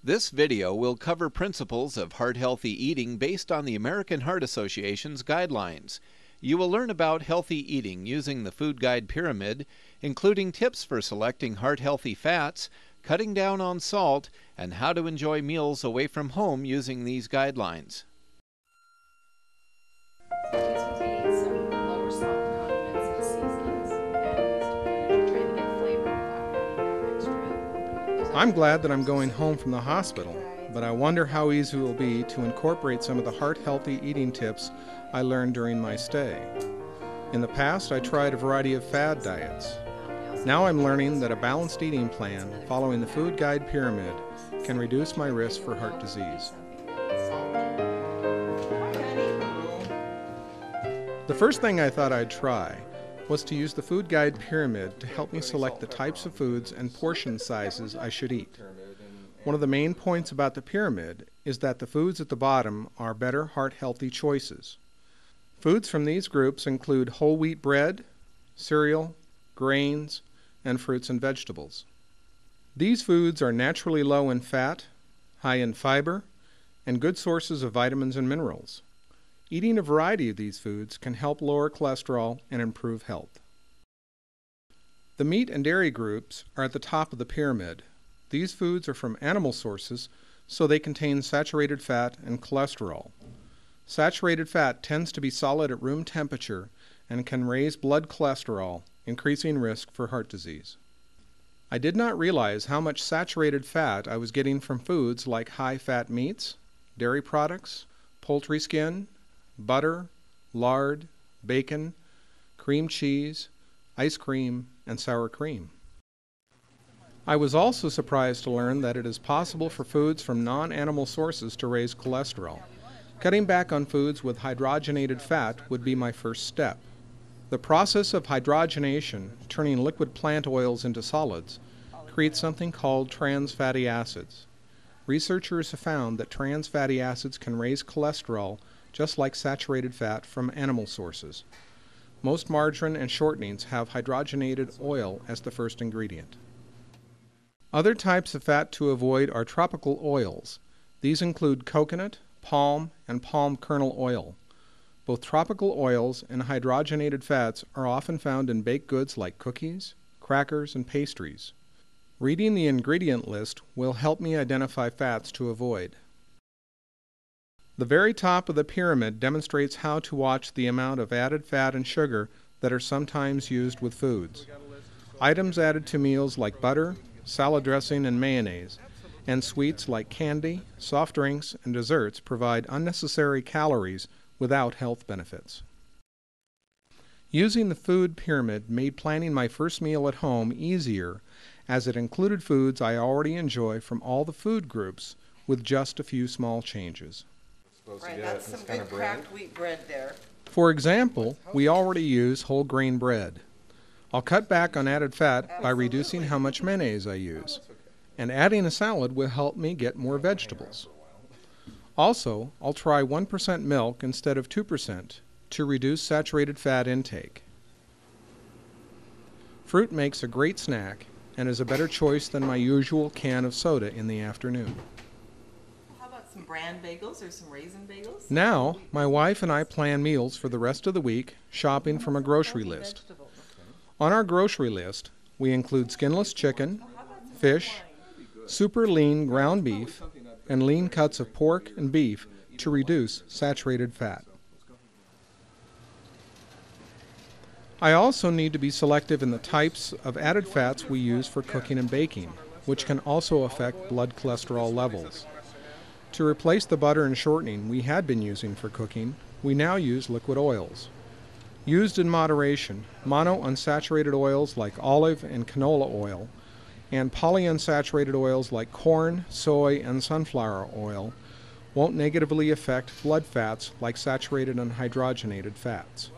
This video will cover principles of heart-healthy eating based on the American Heart Association's guidelines. You will learn about healthy eating using the food guide pyramid, including tips for selecting heart-healthy fats, cutting down on salt, and how to enjoy meals away from home using these guidelines. I'm glad that I'm going home from the hospital, but I wonder how easy it will be to incorporate some of the heart-healthy eating tips I learned during my stay. In the past, I tried a variety of fad diets. Now I'm learning that a balanced eating plan following the food guide pyramid can reduce my risk for heart disease. The first thing I thought I'd try was to use the food guide pyramid to help me select the types of foods and portion sizes I should eat. One of the main points about the pyramid is that the foods at the bottom are better heart-healthy choices. Foods from these groups include whole wheat bread, cereal, grains, and fruits and vegetables. These foods are naturally low in fat, high in fiber, and good sources of vitamins and minerals. Eating a variety of these foods can help lower cholesterol and improve health. The meat and dairy groups are at the top of the pyramid. These foods are from animal sources, so they contain saturated fat and cholesterol. Saturated fat tends to be solid at room temperature and can raise blood cholesterol, increasing risk for heart disease. I did not realize how much saturated fat I was getting from foods like high-fat meats, dairy products, poultry skin, butter, lard, bacon, cream cheese, ice cream, and sour cream. I was also surprised to learn that it is possible for foods from non-animal sources to raise cholesterol. Cutting back on foods with hydrogenated fat would be my first step. The process of hydrogenation, turning liquid plant oils into solids, creates something called trans fatty acids. Researchers have found that trans fatty acids can raise cholesterol just like saturated fat from animal sources. Most margarine and shortenings have hydrogenated oil as the first ingredient. Other types of fat to avoid are tropical oils. These include coconut, palm, and palm kernel oil. Both tropical oils and hydrogenated fats are often found in baked goods like cookies, crackers, and pastries. Reading the ingredient list will help me identify fats to avoid. The very top of the pyramid demonstrates how to watch the amount of added fat and sugar that are sometimes used with foods. Items added to meals like butter, salad dressing, and mayonnaise, and sweets like candy, soft drinks, and desserts provide unnecessary calories without health benefits. Using the food pyramid made planning my first meal at home easier, as it included foods I already enjoy from all the food groups with just a few small changes. Right, that's some good cracked wheat bread there. For example, we already use whole grain bread. I'll cut back on added fat by reducing how much mayonnaise I use, and adding a salad will help me get more vegetables. Also, I'll try 1% milk instead of 2% to reduce saturated fat intake. Fruit makes a great snack and is a better choice than my usual can of soda in the afternoon. Some bran bagels or some raisin bagels? Now, my wife and I plan meals for the rest of the week, shopping from a grocery list. On our grocery list, we include skinless chicken, fish, super lean ground beef, and lean cuts of pork and beef to reduce saturated fat. I also need to be selective in the types of added fats we use for cooking and baking, which can also affect blood cholesterol levels. To replace the butter and shortening we had been using for cooking, we now use liquid oils. Used in moderation, monounsaturated oils like olive and canola oil, and polyunsaturated oils like corn, soy, and sunflower oil won't negatively affect blood fats like saturated and hydrogenated fats.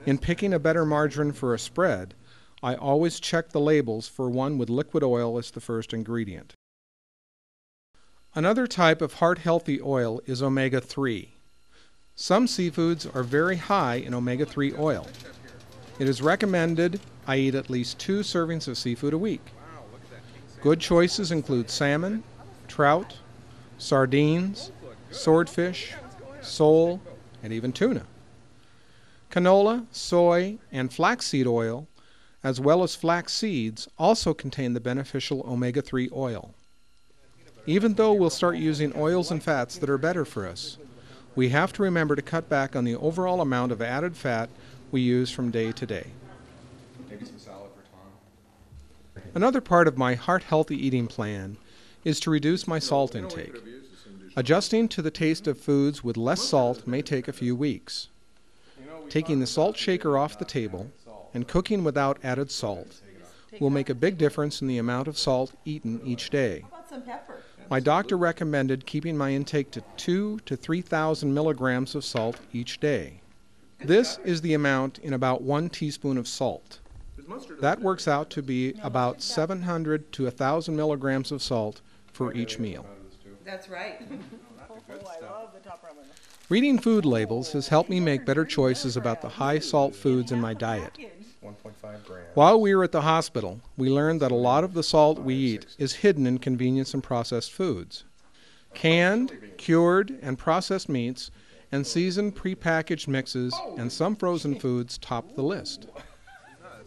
In picking a better margarine for a spread, I always check the labels for one with liquid oil as the first ingredient. Another type of heart-healthy oil is omega-3. Some seafoods are very high in omega-3 oil. It is recommended I eat at least 2 servings of seafood a week. Good choices include salmon, trout, sardines, swordfish, sole, and even tuna. Canola, soy, and flaxseed oil, as well as flax seeds, also contain the beneficial omega-3 oil. Even though we'll start using oils and fats that are better for us, we have to remember to cut back on the overall amount of added fat we use from day to day. Maybe some salad for Tom. Another part of my heart-healthy eating plan is to reduce my salt intake. Adjusting to the taste of foods with less salt may take a few weeks. Taking the salt shaker off the table and cooking without added salt will make a big difference in the amount of salt eaten each day. How about some pepper? My doctor recommended keeping my intake to 2,000 to 3,000 milligrams of salt each day. This is the amount in about 1 teaspoon of salt. That works out to be about 700 to 1,000 milligrams of salt for each meal. That's right. Reading food labels has helped me make better choices about the high salt foods in my diet. 1.5 grams. While we were at the hospital, we learned that a lot of the salt we eat is hidden in convenience and processed foods. Canned, cured, and processed meats and seasoned prepackaged mixes and some frozen foods top the list.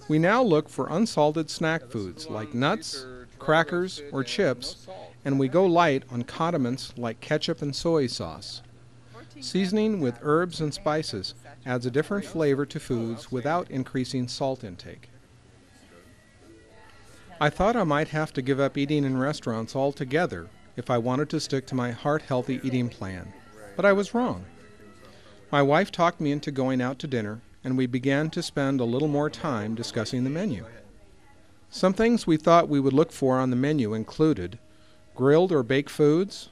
We now look for unsalted snack foods like nuts, crackers, or chips, and we go light on condiments like ketchup and soy sauce. Seasoning with herbs and spices adds a different flavor to foods without increasing salt intake. I thought I might have to give up eating in restaurants altogether if I wanted to stick to my heart-healthy eating plan, but I was wrong. My wife talked me into going out to dinner, and we began to spend a little more time discussing the menu. Some things we thought we would look for on the menu included grilled or baked foods,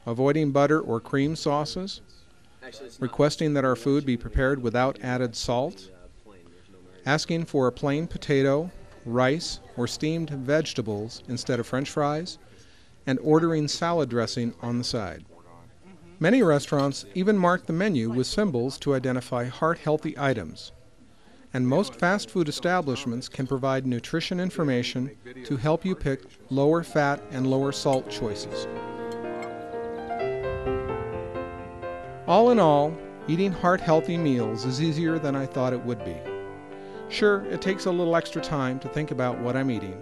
avoiding butter or cream sauces, requesting that our food be prepared without added salt, asking for a plain potato, rice, or steamed vegetables instead of French fries, and ordering salad dressing on the side. Many restaurants even mark the menu with symbols to identify heart-healthy items, and most fast food establishments can provide nutrition information to help you pick lower fat and lower salt choices. All in all, eating heart-healthy meals is easier than I thought it would be. Sure, it takes a little extra time to think about what I'm eating,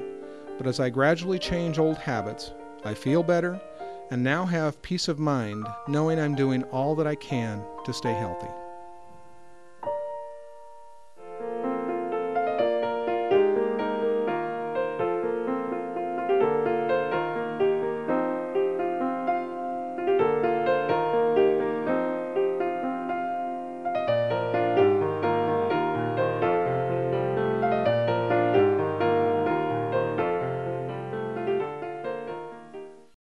but as I gradually change old habits, I feel better and now have peace of mind knowing I'm doing all that I can to stay healthy.